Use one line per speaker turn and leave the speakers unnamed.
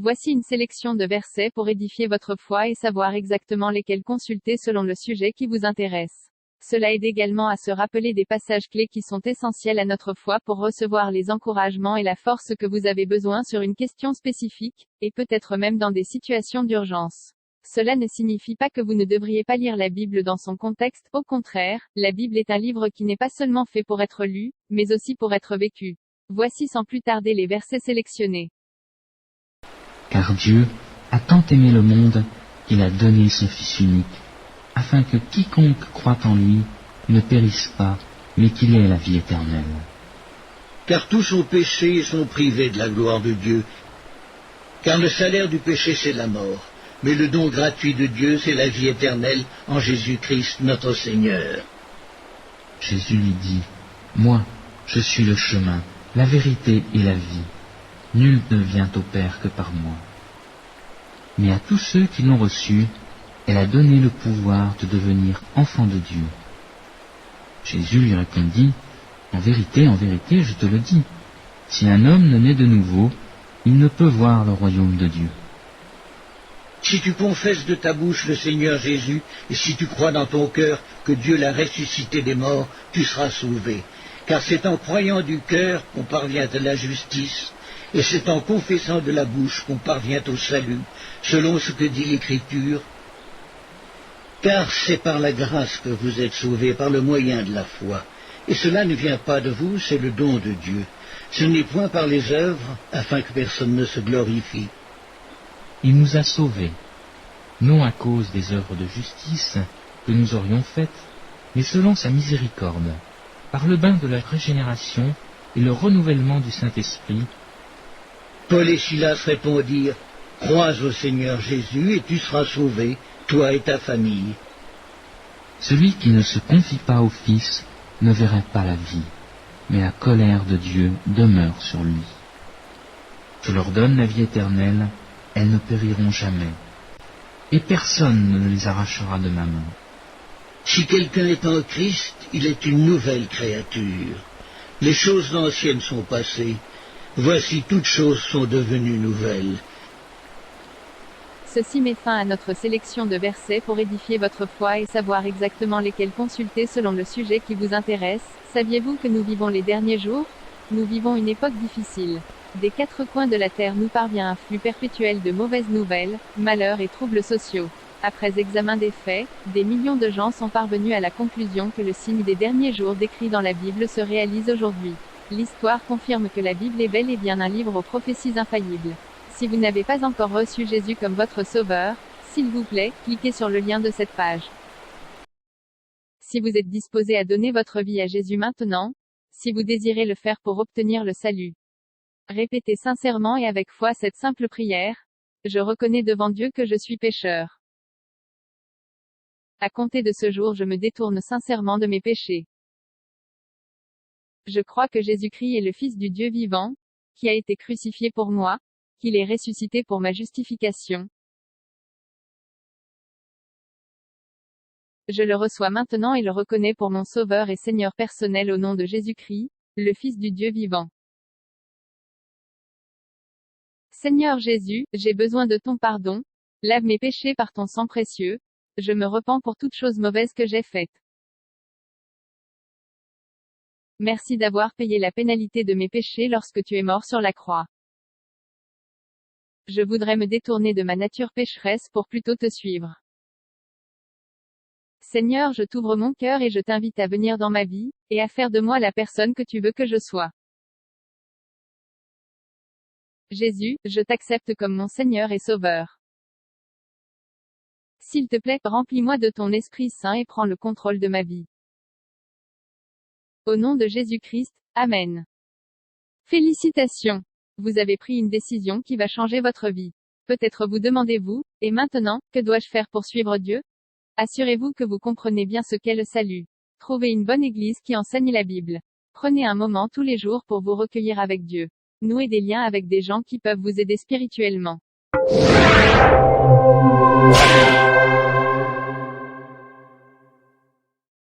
Voici une sélection de versets pour édifier votre foi et savoir exactement lesquels consulter selon le sujet qui vous intéresse. Cela aide également à se rappeler des passages clés qui sont essentiels à notre foi pour recevoir les encouragements et la force que vous avez besoin sur une question spécifique, et peut-être même dans des situations d'urgence. Cela ne signifie pas que vous ne devriez pas lire la Bible dans son contexte, au contraire, la Bible est un livre qui n'est pas seulement fait pour être lu, mais aussi pour être vécu. Voici sans plus tarder les versets sélectionnés.
Car Dieu a tant aimé le monde qu'il a donné son Fils unique, afin que quiconque croit en lui ne périsse pas, mais qu'il ait la vie éternelle.
Car tous ont péché et sont privés de la gloire de Dieu. Car le salaire du péché, c'est la mort, mais le don gratuit de Dieu, c'est la vie éternelle en Jésus-Christ notre Seigneur.
Jésus lui dit, « Moi, je suis le chemin, la vérité et la vie. Nul ne vient au Père que par moi. » Mais à tous ceux qui l'ont reçu, elle a donné le pouvoir de devenir enfants de Dieu. Jésus lui répondit, en vérité, je te le dis, si un homme ne naît de nouveau, il ne peut voir le royaume de Dieu.
Si tu confesses de ta bouche le Seigneur Jésus, et si tu crois dans ton cœur que Dieu l'a ressuscité des morts, tu seras sauvé. Car c'est en croyant du cœur qu'on parvient à la justice, et c'est en confessant de la bouche qu'on parvient au salut, selon ce que dit l'Écriture. Car c'est par la grâce que vous êtes sauvés, par le moyen de la foi. Et cela ne vient pas de vous, c'est le don de Dieu. Ce n'est point par les œuvres, afin que personne ne se glorifie.
Il nous a sauvés, non à cause des œuvres de justice que nous aurions faites, mais selon sa miséricorde, par le bain de la régénération et le renouvellement du Saint-Esprit.
Paul et Silas répondirent, « Crois au Seigneur Jésus et tu seras sauvé, toi et ta famille. »
Celui qui ne se confie pas au Fils ne verrait pas la vie, mais la colère de Dieu demeure sur lui. Je leur donne la vie éternelle, elles ne périront jamais, et personne ne les arrachera de ma main.
Si quelqu'un est en Christ, il est une nouvelle créature. Les choses anciennes sont passées, voici toutes choses sont devenues nouvelles.
Ceci met fin à notre sélection de versets pour édifier votre foi et savoir exactement lesquels consulter selon le sujet qui vous intéresse. Saviez-vous que nous vivons les derniers jours? Nous vivons une époque difficile. Des quatre coins de la terre nous parvient un flux perpétuel de mauvaises nouvelles, malheurs et troubles sociaux. Après examen des faits, des millions de gens sont parvenus à la conclusion que le signe des derniers jours décrit dans la Bible se réalise aujourd'hui. L'histoire confirme que la Bible est bel et bien un livre aux prophéties infaillibles. Si vous n'avez pas encore reçu Jésus comme votre sauveur, s'il vous plaît, cliquez sur le lien de cette page. Si vous êtes disposé à donner votre vie à Jésus maintenant, si vous désirez le faire pour obtenir le salut, répétez sincèrement et avec foi cette simple prière. Je reconnais devant Dieu que je suis pécheur. À compter de ce jour, je me détourne sincèrement de mes péchés. Je crois que Jésus-Christ est le Fils du Dieu vivant, qui a été crucifié pour moi, qu'il est ressuscité pour ma justification. Je le reçois maintenant et le reconnais pour mon Sauveur et Seigneur personnel au nom de Jésus-Christ, le Fils du Dieu vivant. Seigneur Jésus, j'ai besoin de ton pardon. Lave mes péchés par ton sang précieux. Je me repens pour toute chose mauvaise que j'ai faite. Merci d'avoir payé la pénalité de mes péchés lorsque tu es mort sur la croix. Je voudrais me détourner de ma nature pécheresse pour plutôt te suivre. Seigneur, je t'ouvre mon cœur et je t'invite à venir dans ma vie, et à faire de moi la personne que tu veux que je sois. Jésus, je t'accepte comme mon Seigneur et Sauveur. S'il te plaît, remplis-moi de ton Esprit Saint et prends le contrôle de ma vie. Au nom de Jésus-Christ, Amen. Félicitations! Vous avez pris une décision qui va changer votre vie. Peut-être vous demandez-vous, et maintenant, que dois-je faire pour suivre Dieu? Assurez-vous que vous comprenez bien ce qu'est le salut. Trouvez une bonne église qui enseigne la Bible. Prenez un moment tous les jours pour vous recueillir avec Dieu. Nouez des liens avec des gens qui peuvent vous aider spirituellement.